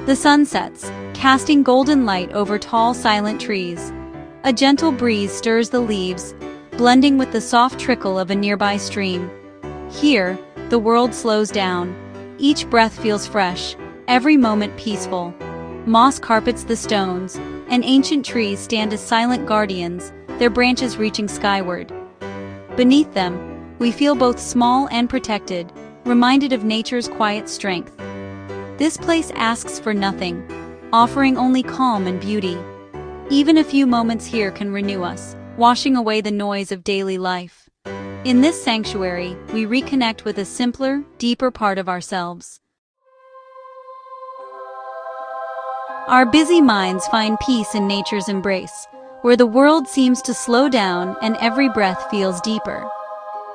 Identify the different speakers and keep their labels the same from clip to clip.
Speaker 1: The sun sets, casting golden light over tall, silent trees. A gentle breeze stirs the leaves, blending with the soft trickle of a nearby stream. Here, the world slows down. Each breath feels fresh, every moment peaceful. Moss carpets the stones, and ancient trees stand as silent guardians, their branches reaching skyward. Beneath them, we feel both small and protected, reminded of nature's quiet strength. This place asks for nothing, offering only calm and beauty. Even a few moments here can renew us, washing away the noise of daily life. In this sanctuary, we reconnect with a simpler, deeper part of ourselves. Our busy minds find peace in nature's embrace, where the world seems to slow down and every breath feels deeper.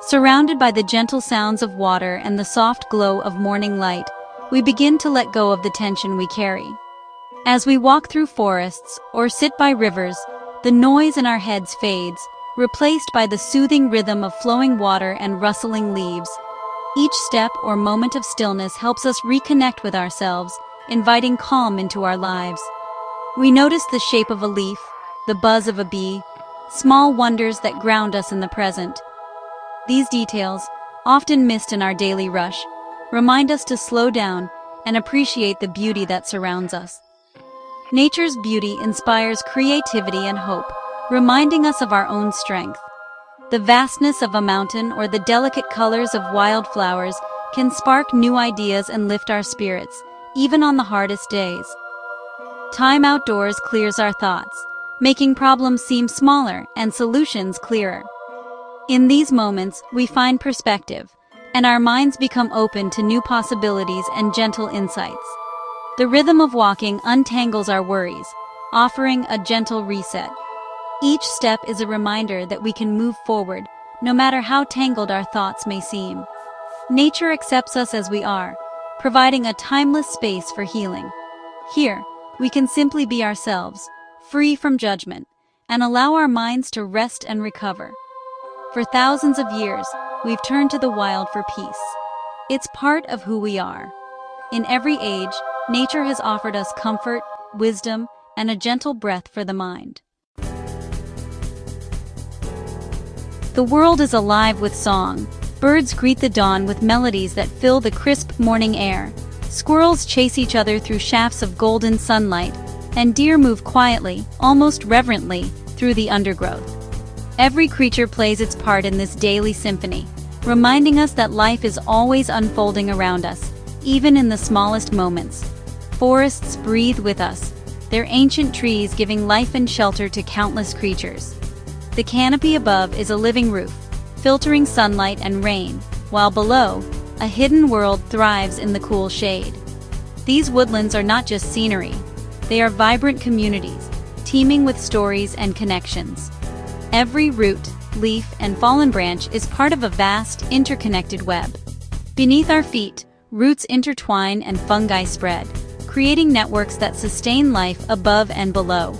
Speaker 1: Surrounded by the gentle sounds of water and the soft glow of morning light, we begin to let go of the tension we carry. As we walk through forests or sit by rivers, the noise in our heads fades, replaced by the soothing rhythm of flowing water and rustling leaves. Each step or moment of stillness helps us reconnect with ourselves, inviting calm into our lives. We notice the shape of a leaf, the buzz of a bee, small wonders that ground us in the present. These details, often missed in our daily rush, remind us to slow down and appreciate the beauty that surrounds us. Nature's beauty inspires creativity and hope, reminding us of our own strength. The vastness of a mountain or the delicate colors of wildflowers can spark new ideas and lift our spirits, even on the hardest days. Time outdoors clears our thoughts, making problems seem smaller and solutions clearer. In these moments, we find perspective, and our minds become open to new possibilities and gentle insights. The rhythm of walking untangles our worries, offering a gentle reset. Each step is a reminder that we can move forward, no matter how tangled our thoughts may seem. Nature accepts us as we are, providing a timeless space for healing. Here, we can simply be ourselves, free from judgment, and allow our minds to rest and recover. For thousands of years, we've turned to the wild for peace. It's part of who we are. In every age, nature has offered us comfort, wisdom, and a gentle breath for the mind. The world is alive with song. Birds greet the dawn with melodies that fill the crisp morning air. Squirrels chase each other through shafts of golden sunlight, and deer move quietly, almost reverently, through the undergrowth. Every creature plays its part in this daily symphony, reminding us that life is always unfolding around us, even in the smallest moments. Forests breathe with us, their ancient trees giving life and shelter to countless creatures. The canopy above is a living roof, filtering sunlight and rain, while below, a hidden world thrives in the cool shade. These woodlands are not just scenery, they are vibrant communities, teeming with stories and connections. Every root, leaf, and fallen branch is part of a vast, interconnected web. Beneath our feet, roots intertwine and fungi spread, creating networks that sustain life above and below.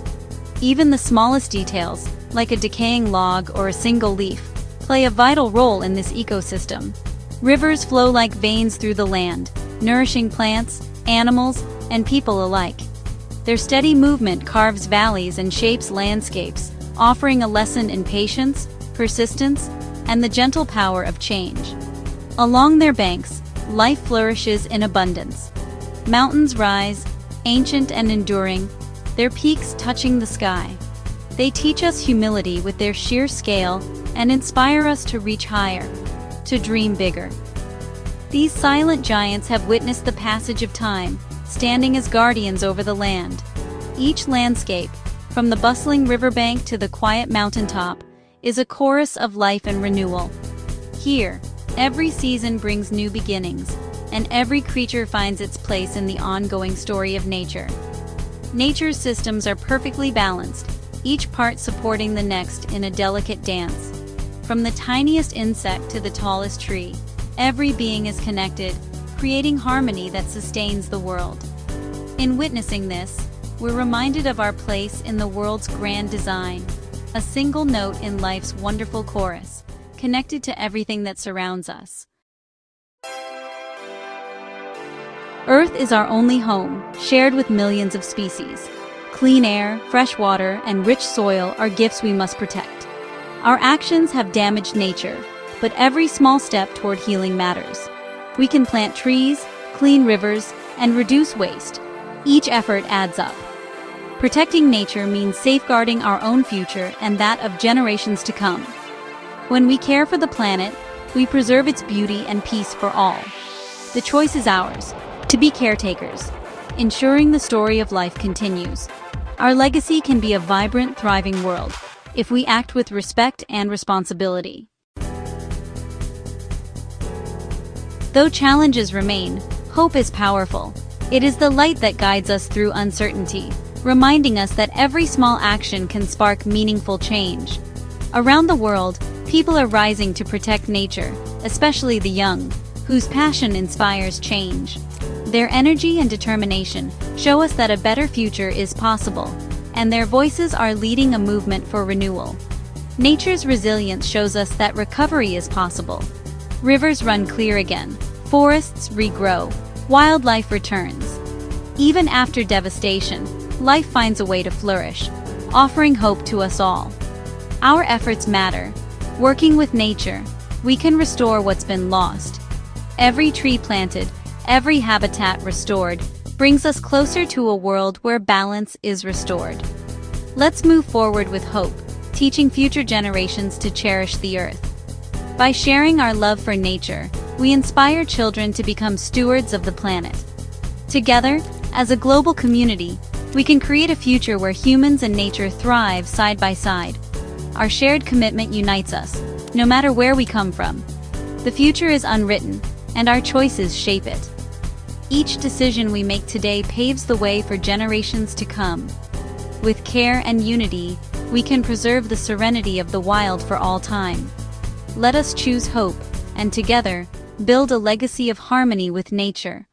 Speaker 1: Even the smallest details, like a decaying log or a single leaf, play a vital role in this ecosystem. Rivers flow like veins through the land, nourishing plants, animals, and people alike. Their steady movement carves valleys and shapes landscapes, offering a lesson in patience, persistence, and the gentle power of change. Along their banks, life flourishes in abundance. Mountains rise, ancient and enduring, their peaks touching the sky. They teach us humility with their sheer scale and inspire us to reach higher, to dream bigger. These silent giants have witnessed the passage of time, standing as guardians over the land. Each landscape, from the bustling riverbank to the quiet mountaintop, is a chorus of life and renewal. Here, every season brings new beginnings, and every creature finds its place in the ongoing story of nature. Nature's systems are perfectly balanced, each part supporting the next in a delicate dance. From the tiniest insect to the tallest tree, every being is connected, creating harmony that sustains the world. In witnessing this, we're reminded of our place in the world's grand design, a single note in life's wonderful chorus, connected to everything that surrounds us. Earth is our only home, shared with millions of species. Clean air, fresh water, and rich soil are gifts we must protect. Our actions have damaged nature, but every small step toward healing matters. We can plant trees, clean rivers, and reduce waste. Each effort adds up. Protecting nature means safeguarding our own future and that of generations to come. When we care for the planet, we preserve its beauty and peace for all. The choice is ours, to be caretakers, ensuring the story of life continues. Our legacy can be a vibrant, thriving world, if we act with respect and responsibility. Though challenges remain, hope is powerful. It is the light that guides us through uncertainty, reminding us that every small action can spark meaningful change. Around the world, people are rising to protect nature, especially the young, whose passion inspires change. Their energy and determination show us that a better future is possible, and their voices are leading a movement for renewal. Nature's resilience shows us that recovery is possible. Rivers run clear again, forests regrow, wildlife returns. Even after devastation, life finds a way to flourish, offering hope to us all. Our efforts matter. Working with nature, we can restore what's been lost. Every tree planted, every habitat restored, brings us closer to a world where balance is restored. Let's move forward with hope, teaching future generations to cherish the earth. By sharing our love for nature, we inspire children to become stewards of the planet. Together, as a global community, we can create a future where humans and nature thrive side by side. Our shared commitment unites us, no matter where we come from. The future is unwritten, and our choices shape it. Each decision we make today paves the way for generations to come. With care and unity, we can preserve the serenity of the wild for all time. Let us choose hope, and together, build a legacy of harmony with nature.